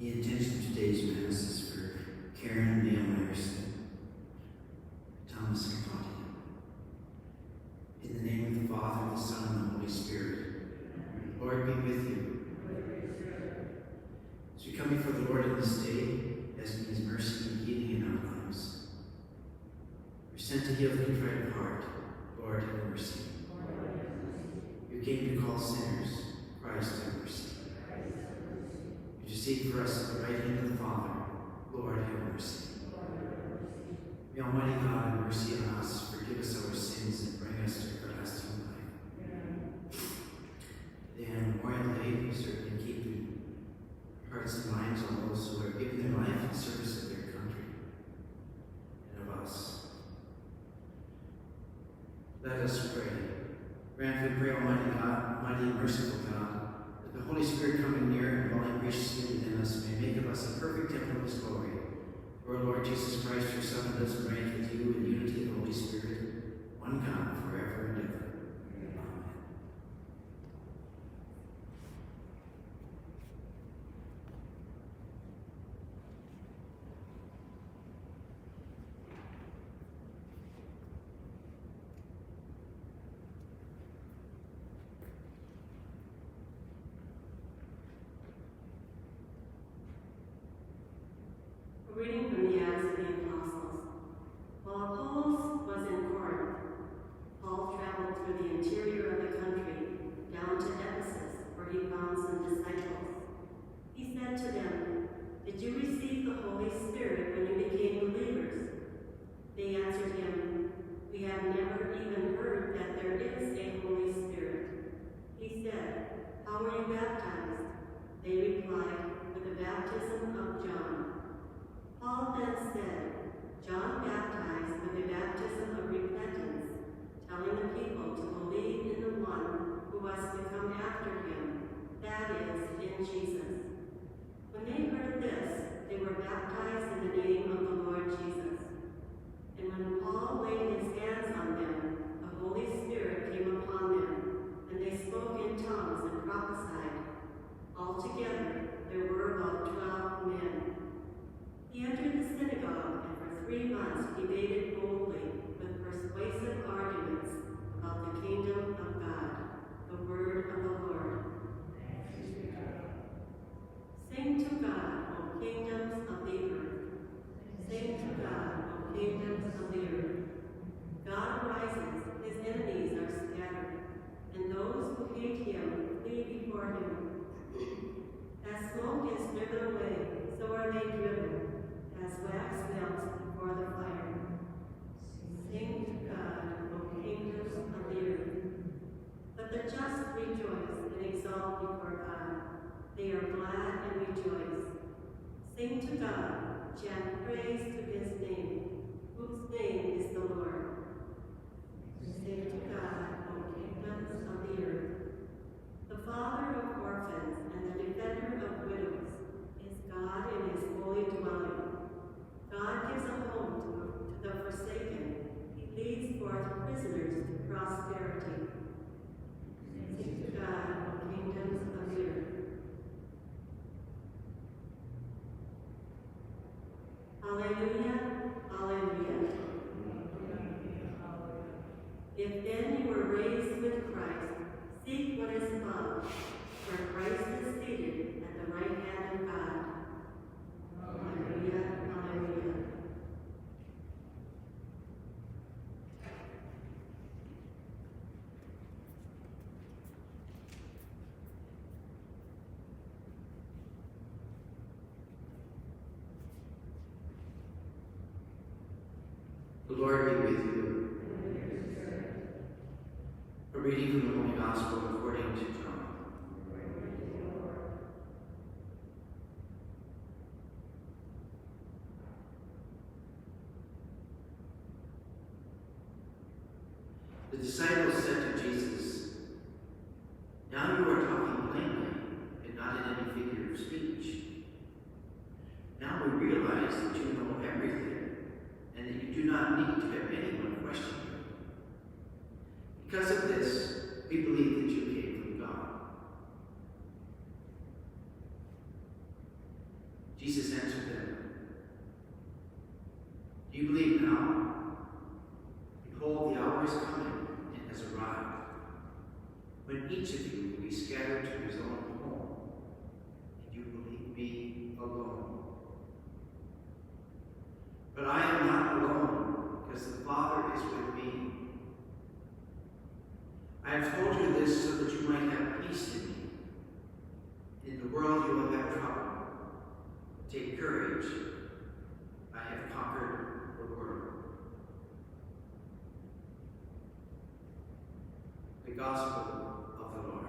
The intention of today's Mass is for Karen Neal Harrison, Thomas and Claudia. In the name of the Father, the Son, and the Holy Spirit. Lord be with you. As we come before the Lord in this day, asking His mercy and healing in our lives, we're sent to heal the contrite heart. Lord, have mercy. You came to call sinners. Christ, have mercy. You seek for us at the right hand of the Father. Lord, have mercy. May Almighty God have mercy on us, forgive us our sins, and bring us to everlasting life. Today on Memorial Day, we certainly keep in hearts and minds all those who are giving their life in service of their country and of us. Let us pray. Grant, we pray, Almighty God, Almighty and merciful God, that the Holy Spirit coming near and dwelling graciously within us may make of us a perfect temple of His glory. For our Lord Jesus Christ, your Son, lives and reigns with you in unity of the Holy Spirit, one God, forever and ever. Amen. A reading from the Acts of the Apostles. While Apollos was in Corinth, Paul traveled through the interior of the country, down to Ephesus, where he found some disciples. He said to them, "Did you receive the Holy Spirit when you became believers?" They answered him, "We have never even heard that there is a Holy Spirit." He said, "How were you baptized?" They replied, "With the baptism of John." Paul then said, "John baptized with a baptism of repentance, telling the people to believe in the one who was to come after him, that is, in Jesus." When they heard this, they were baptized in the name of the Lord Jesus. And when Paul laid his hands on them, the Holy Spirit came upon them, and they spoke in tongues and prophesied. Altogether, there were about 12 men. He entered the synagogue and for 3 months debated boldly with persuasive arguments about the kingdom of God. The word of the Lord. Sing to God, O kingdoms of the earth. Sing to God, O kingdoms of the earth. God rises, his enemies are scattered, and those who hate him flee before him. As smoke is driven away, so are they driven, as wax melts before the fire. Sing to God, O kingdoms of the earth. Let the just rejoice and exalt before God. They are glad and rejoice. Sing to God, chant praise to his name, whose name is the Lord. Sing to God, O kingdoms of the earth. The Father of orphans and the defender of widows is God in his holy dwelling. God gives a home to the forsaken. He leads forth prisoners to prosperity. Sing to God, O kingdoms of the earth. Alleluia, alleluia. If then you were raised with Christ, seek what is above, where Christ is seated at the right hand of God. Alleluia, alleluia. The Lord be with you. A reading from the Holy Gospel according to John. The disciples said to Jesus, "Now you are talking plainly and not in any figure of speech. Now we realize that you know everything and that you do not need to have anyone question you. Because of this, we believe that you came from God." Jesus answered them, "Do you believe now? Behold, the hour is coming and has arrived, when each of you will be scattered to his own home, and you will be alone. But I am not alone, because the Father is with me. I have told you this so that you might have peace in me. In the world you will have trouble. Take courage. I have conquered the world." The Gospel of the Lord.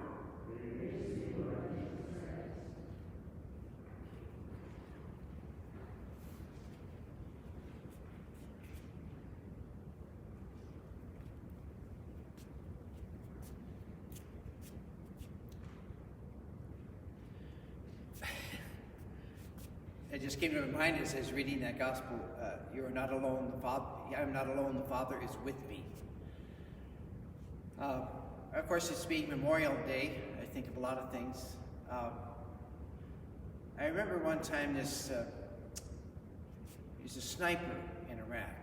It just came to my mind as I was reading that gospel. You are not alone. The Father. I am not alone. The Father is with me. Of course, it's being Memorial Day. I think of a lot of things. I remember one time there's a sniper in Iraq,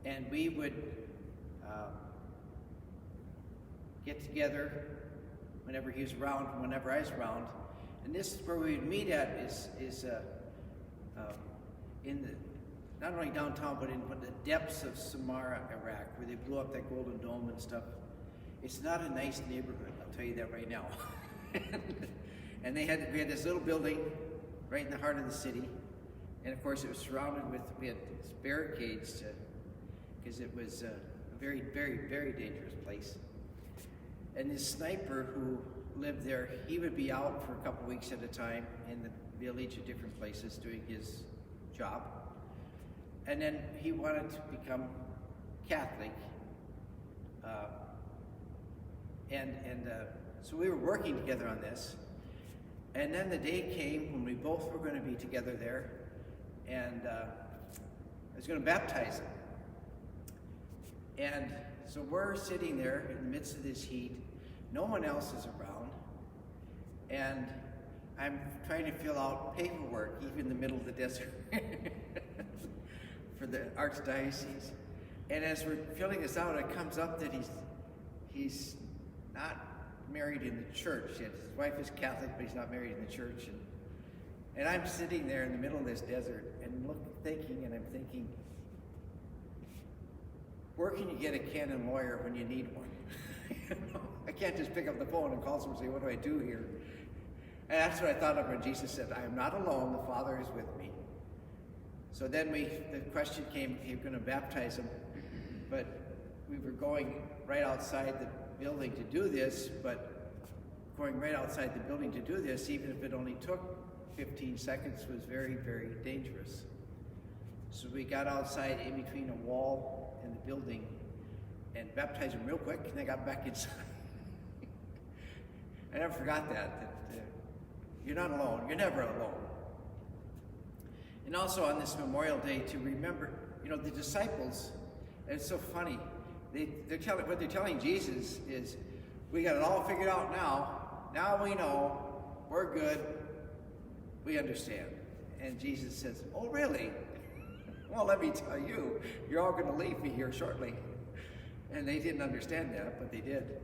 and we would get together whenever he was around, and whenever I was around. And this is where we would meet at is in the, not only downtown, but in the depths of Samarra, Iraq, where they blew up that Golden Dome and stuff. It's not a nice neighborhood, I'll tell you that right now. And we had this little building right in the heart of the city, and of course it was surrounded with, we had barricades because it was a very, very, very dangerous place. And this sniper who lived there, he would be out for a couple weeks at a time in the village at different places doing his job. And then he wanted to become Catholic. So we were working together on this. And then the day came when we both were going to be together there, and I was going to baptize him. And so we're sitting there in the midst of this heat. No one else is around, and I'm trying to fill out paperwork, even in the middle of the desert, for the archdiocese. And as we're filling this out, it comes up that he's not married in the church yet. His wife is Catholic, but he's not married in the church. And I'm sitting there in the middle of this desert and I'm thinking, where can you get a canon lawyer when you need one? I can't just pick up the phone and call someone and say, what do I do here? And that's what I thought of when Jesus said, I am not alone, the Father is with me. So then the question came, you're going to baptize him, but we were going right outside the building to do this, but going right outside the building to do this, even if it only took 15 seconds, was very, very dangerous. So we got outside in between a wall and the building and baptized him real quick, and they got back inside. I never forgot that you're not alone. You're never alone. And also on this Memorial Day, to remember, the disciples, and it's so funny, what they're telling Jesus is, we got it all figured out now. Now we know, we're good, we understand. And Jesus says, oh really? Well, let me tell you, you're all going to leave me here shortly. And they didn't understand that, but they did.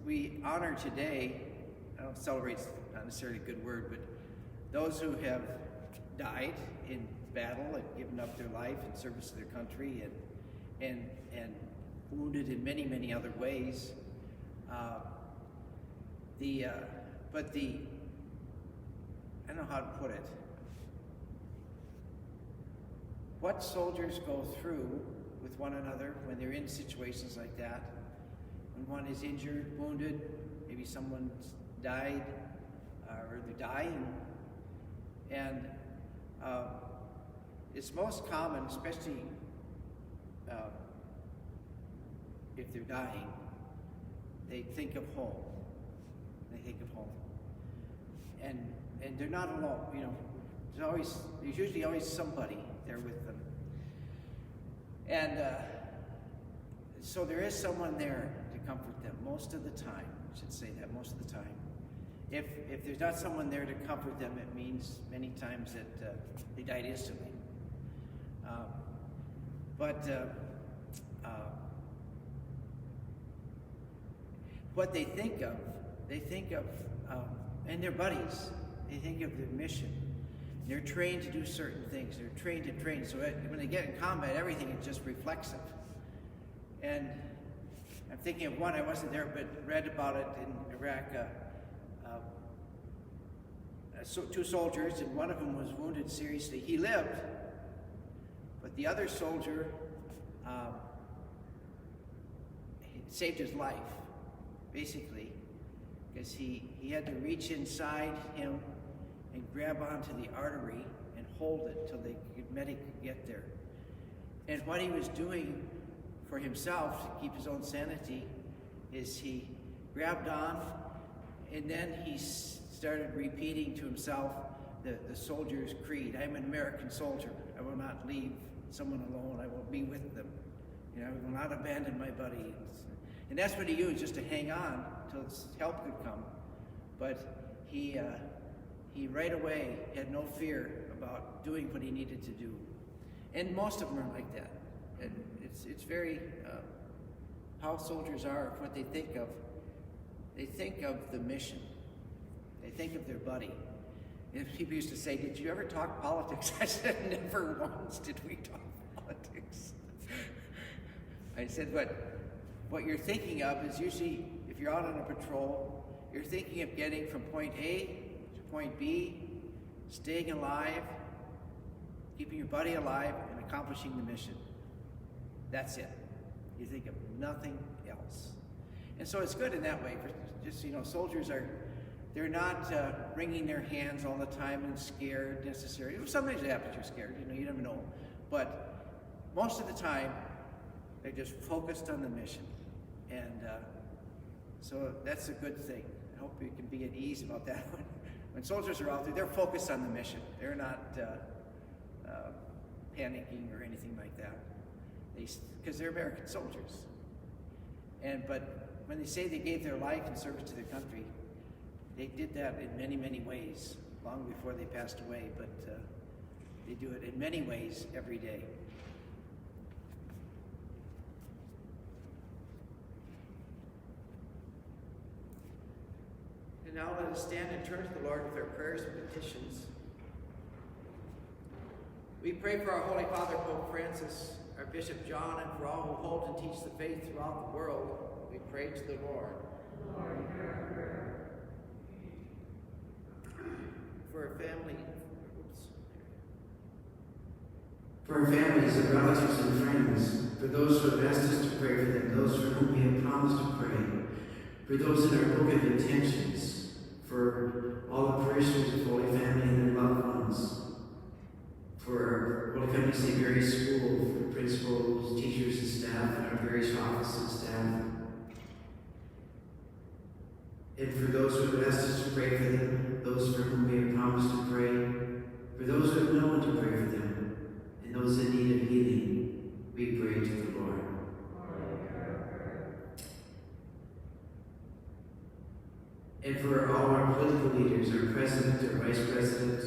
We honor today, I don't celebrate, not necessarily a good word, but those who have died in battle and given up their life in service to their country and wounded in many, many other ways. I don't know how to put it. What soldiers go through with one another when they're in situations like that, when one is injured, wounded, maybe someone's died, or they're dying, and it's most common, especially if they're dying, they think of home. They think of home. And they're not alone, there's usually always somebody there with them. And so there is someone there to comfort them most of the time. I should say that most of the time. If there's not someone there to comfort them, it means many times that they died instantly. What they think of, and their buddies, they think of their mission. They're trained to do certain things. They're trained to train. So when they get in combat, everything is just reflexive. And I'm thinking of one, I wasn't there, but read about it in Iraq. Two soldiers, and one of them was wounded seriously. He lived, but the other soldier saved his life, basically, because he had to reach inside him and grab onto the artery and hold it till the medic could get there. And what he was doing for himself to keep his own sanity is he grabbed on, and then he started repeating to himself the soldier's creed. I'm an American soldier. I will not leave someone alone. I will be with them. I will not abandon my buddy. And that's what he used, just to hang on till help could come. But he right away had no fear about doing what he needed to do. And most of them are like that. And it's very how soldiers are, what they think of. They think of the mission. They think of their buddy. And people used to say, "Did you ever talk politics?" I said, "Never once did we talk politics." I said, "But what you're thinking of is usually, if you're out on a patrol, you're thinking of getting from point A to point B, staying alive, keeping your buddy alive, and accomplishing the mission. That's it. You think of nothing else." And so it's good in that way. Just, soldiers they're not wringing their hands all the time and scared necessarily. Sometimes it happens, you're scared, you never know. But most of the time, they're just focused on the mission. And so that's a good thing. I hope you can be at ease about that. When soldiers are out there, they're focused on the mission. They're not panicking or anything like that. Because they're American soldiers. But when they say they gave their life in service to their country, they did that in many, many ways, long before they passed away, but they do it in many ways every day. And now let us stand and turn to the Lord with our prayers and petitions. We pray for our Holy Father, Pope Francis, our Bishop John, and for all who hold and teach the faith throughout the world. We pray to the Lord. Lord, hear our prayer. For our family, for our families and relatives and friends, for those who have asked us to pray for them, those for whom we have promised to pray, for those in our book of intentions, for all the parishioners of Holy Family and their loved ones, for Holy Family St. Mary's School, for principals, teachers, and staff, and our various offices and staff, and for those who have asked us to pray for them, those for whom we have promised to pray, for those who have no one to pray for them, and those in need of healing, we pray to the Lord. And for all our political leaders, our president, our vice president,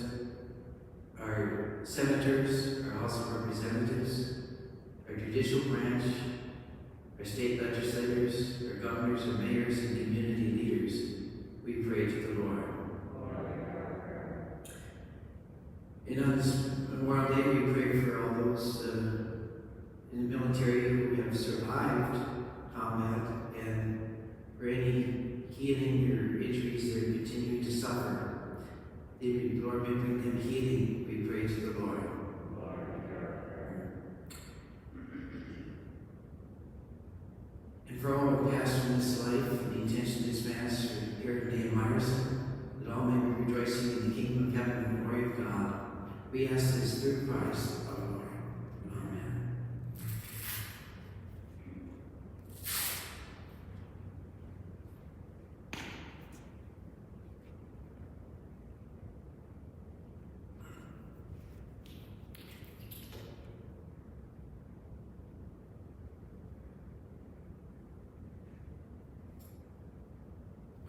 our senators, our House of Representatives, our judicial branch, our state legislators, our governors, our mayors, and community leaders, we pray to the Lord. And on this Memorial Day, we pray for all those in the military who have survived combat, and for any healing or injuries that continue to suffer. The Lord may bring them healing, we pray to the Lord. And for all who passed from this life, the intention of this Mass for Eric and Dan Myerson, that all may be rejoicing in the kingdom of heaven and the glory of God, we ask this through Christ our Lord. Amen.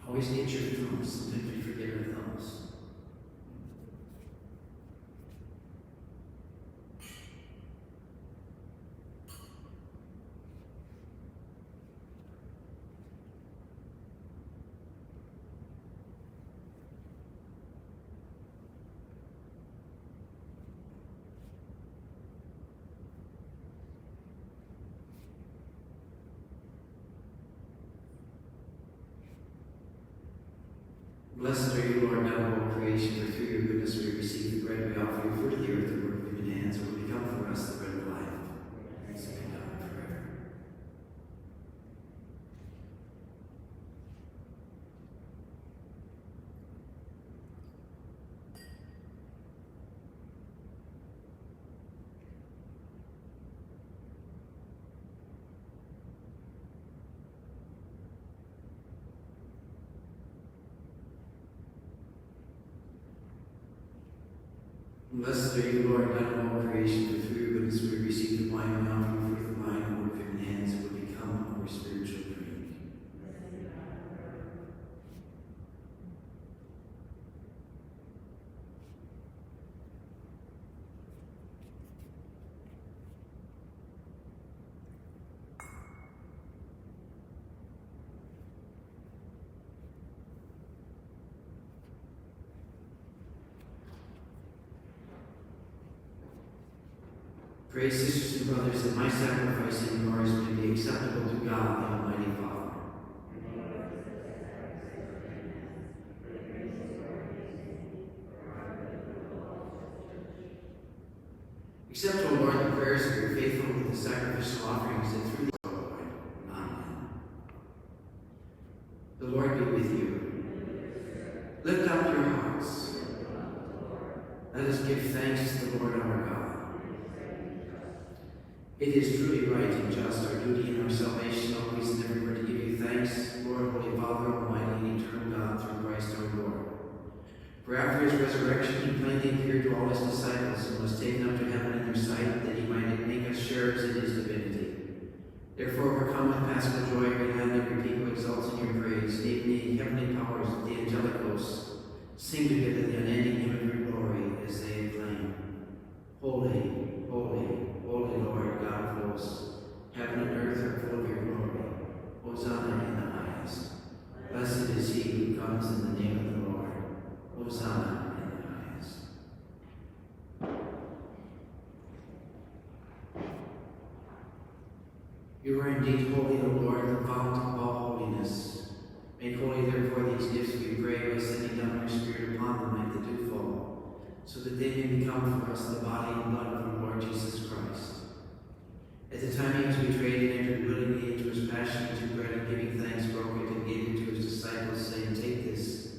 Always get your thumbs. Sometimes we forget our thumbs. Blessed are you, Lord, God of all creation, for through your goodness we receive the bread we offer you, fruit of the earth, the work of human hands, and will become for us the bread of life. Thanks be to God forever. Blessed are you, Lord, God of all creation, for through your goodness we receive the wine we offer you, fruit of the vine, and work of human hands, and will become our spiritual drink. Pray, sisters and brothers, that my sacrifice and yours may be acceptable to God, the Almighty Father. Accept, O Lord, the prayers of your faithful with the sacrificial offerings that through the Lord. Amen. The Lord be with you. Lift up your hearts. Let us give thanks to the Lord our God. It is truly right and just, our duty and our salvation, always and everywhere to give you thanks, Lord, Holy Father, Almighty and eternal God, through Christ our Lord. For after his resurrection, he plainly appeared to all his disciples and was taken up to heaven in their sight, that he might make us sharers in his divinity. Therefore, overcome with paschal joy, every hand, every people exalts in your praise, and even the heavenly powers of the angelic hosts sing together the unending hymn of your glory as they acclaim. Holy, holy, holy Lord, God of hosts, heaven and earth are full of your glory. Hosanna in the highest. Blessed is he who comes in the name of the Lord. Hosanna in the highest. You are indeed holy, O Lord, the fount of all holiness. Make holy, therefore, these gifts, we pray, by sending down your Spirit upon them like the dewfall, so that they may become for us the body and blood of our Lord Jesus Christ. At the time he was betrayed and entered willingly into his passion, he took bread and giving thanks, broke it and gave it to his disciples, saying, Take this,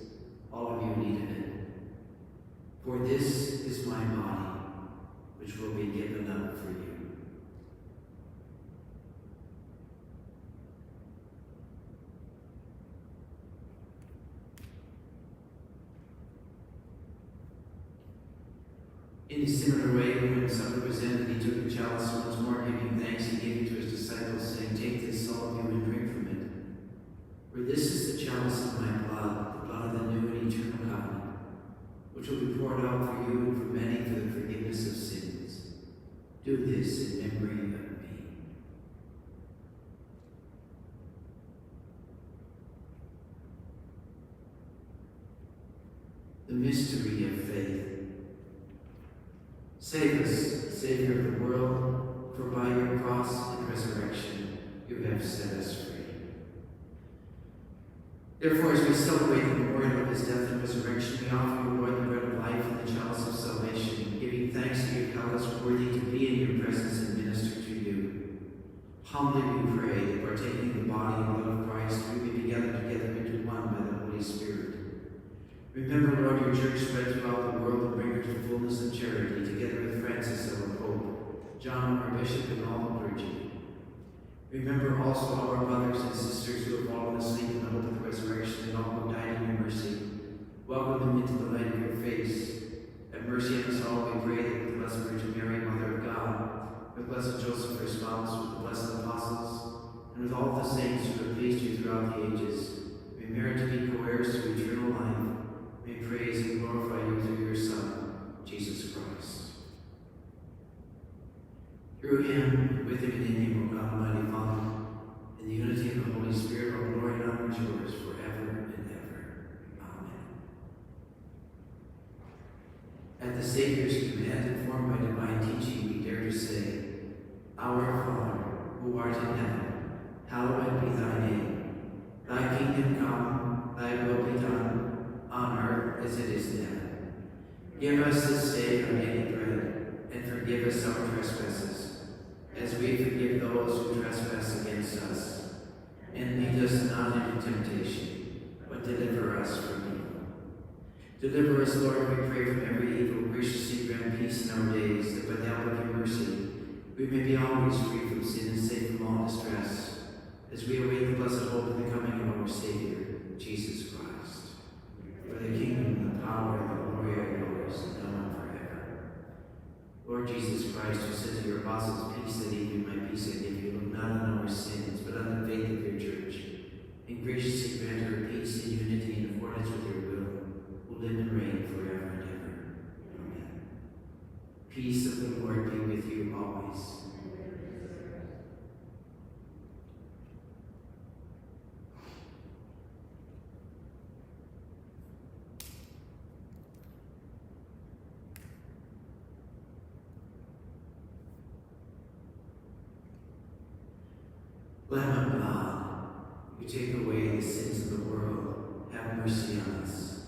all of you need of it. For this is my body, which will be given up for you. In a similar way, when supper was ended, he took the chalice, once more giving thanks, he gave it to his disciples, saying, Take this, all of you, and drink from it. For this is the chalice of my blood, the blood of the new and eternal covenant, which will be poured out for you and for many for the forgiveness of sins. Do this in memory of me. The mystery of faith. Save us, Savior of the world, for by your cross and resurrection you have set us free. Therefore, as we celebrate the memorial of his death and resurrection, we offer you, Lord, the bread of life and the chalice of salvation, giving thanks that you have held us worthy to be in your presence and minister to you. Humbly we pray that, partaking of the body and blood of Christ, we may be gathered together into one by the Holy Spirit. Remember, Lord, your church spread throughout the world and bring her to fullness of charity, together with Francis, our Pope, John, our Bishop, and all the clergy. Remember also all our brothers and sisters who have fallen asleep in the hope of the resurrection, and all who died in your mercy. Welcome them into the light of your face. Have mercy on us all, we pray, that with the Blessed Virgin Mary, Mother of God, with Blessed Joseph, her spouse, with the blessed apostles, and with all the saints who have pleased you throughout the ages, we merit to be co At the Savior's command, informed by divine teaching, we dare to say, Our Father, who art in heaven, hallowed be thy name. Thy kingdom come, thy will be done, on earth as it is in heaven. Give us this day our daily bread, and forgive us our trespasses, as we forgive those who trespass against us. And lead us not into temptation, but deliver us from evil. Deliver us, Lord, we pray, from every evil. Graciously grant peace in our days, that by the help of your mercy we may be always free from sin and safe from all distress, as we await the blessed hope of the coming of our Savior, Jesus Christ. For the kingdom, the power, and the glory are yours, now and forever. Lord Jesus Christ, who said to your apostles, Peace I leave you, my peace I give you, look not on our sins, but on the faith of your church, and graciously grant her peace and unity in accordance with your will, who live and reign forever and ever. Amen. Peace of the Lord be with you always. Lamb of God, you take away the sins of the world, have mercy on us.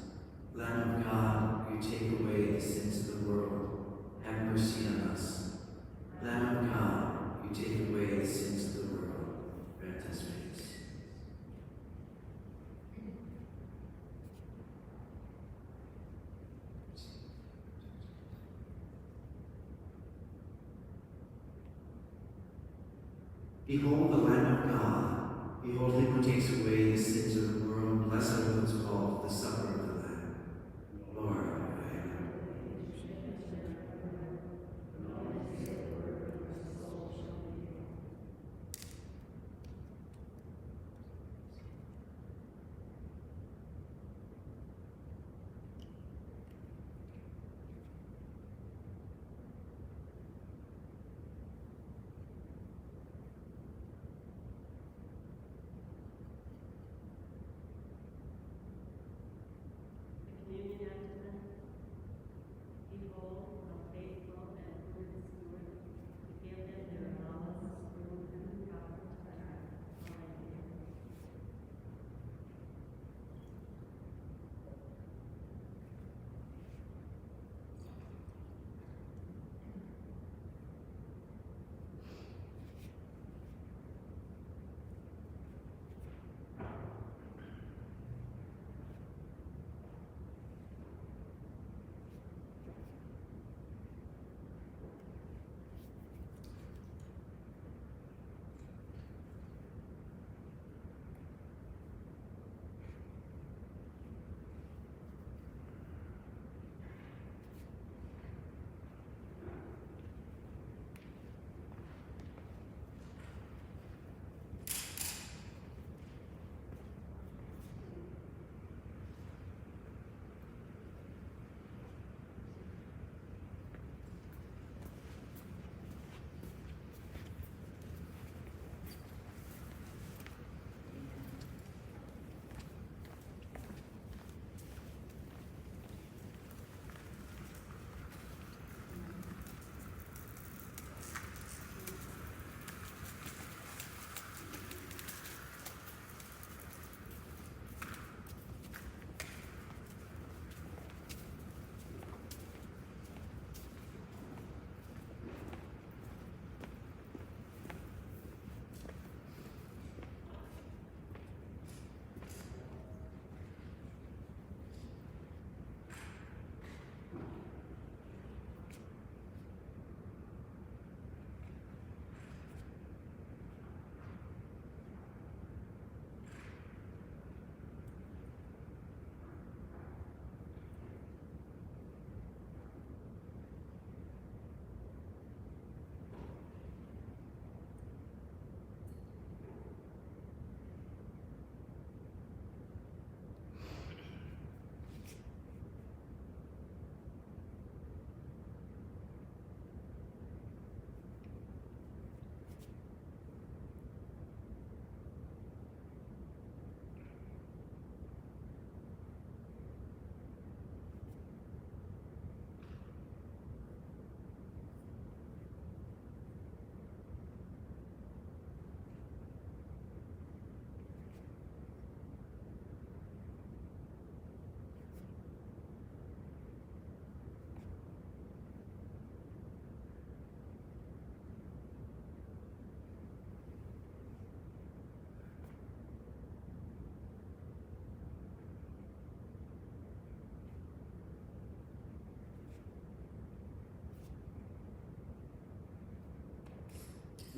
Lamb of God, you take away the sins of the world, have mercy on us. Lamb of God, you take away the sins of the world, grant us peace. Behold the Lamb of God. Behold him who takes away the sins of the world. Blessed are those called to the supper of the Lamb. Lord, I am.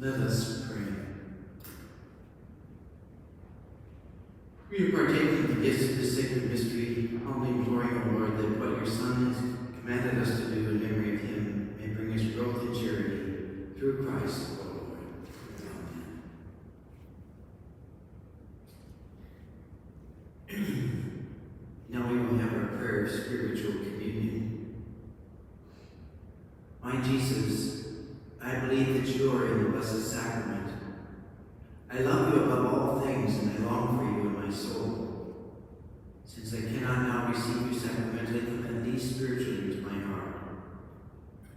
Let us pray. We are partaking of the gifts of the sacred mystery, humbly imploring, O Lord, that what your Son has commanded us to do in memory of him may bring us growth in charity through Christ, O Lord. Amen. Now we will have our prayer of spiritual communion. My Jesus, I believe that you are in the Blessed Sacrament. I love you above all things, and I long for you in my soul. Since I cannot now receive you sacramentally, commend these spiritually to my heart.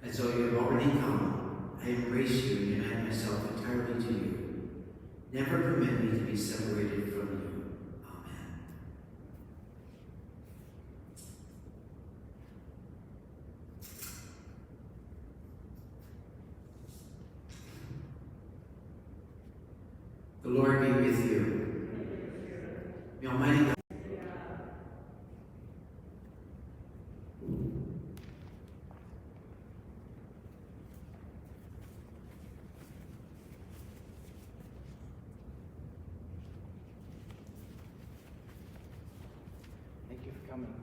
As though you have already come, I embrace you and unite myself entirely to you. Never permit me to be separated from you. Amen. The Lord be with you. May Almighty God. Thank you for coming.